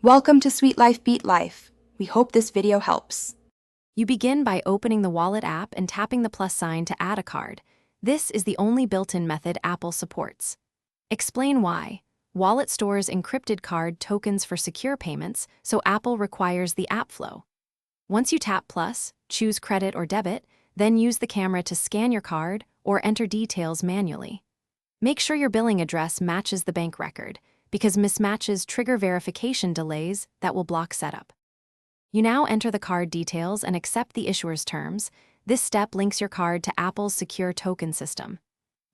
Welcome to Sweet Life Beat Life. We hope this video helps. You begin by opening the Wallet app and tapping the plus sign to add a card. This is the only built-in method Apple supports. Explain why. Wallet stores encrypted card tokens for secure payments, so Apple requires the app flow. Once you tap plus, choose credit or debit, then use the camera to scan your card or enter details manually. Make sure your billing address matches the bank record, because mismatches trigger verification delays that will block setup. You now enter the card details and accept the issuer's terms. This step links your card to Apple's secure token system.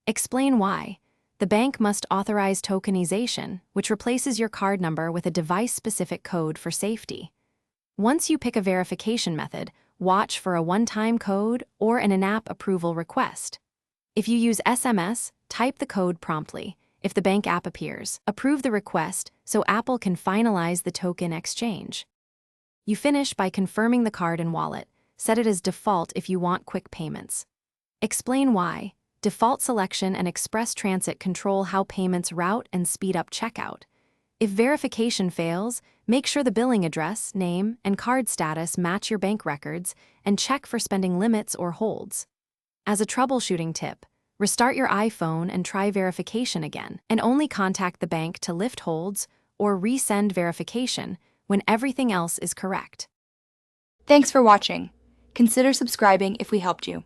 Explain why. The bank must authorize tokenization, which replaces your card number with a device-specific code for safety. Once you pick a verification method, watch for a one-time code or an in-app approval request. If you use SMS, type the code promptly. If the bank app appears, approve the request so Apple can finalize the token exchange. You finish by confirming the card and wallet. Set it as default if you want quick payments. Explain why. Default selection and express transit control how payments route and speed up checkout. If verification fails, make sure the billing address, name, and card status match your bank records and check for spending limits or holds. As a troubleshooting tip, restart your iPhone and try verification again, and only contact the bank to lift holds or resend verification when everything else is correct. Thanks for watching. Consider subscribing if we helped you.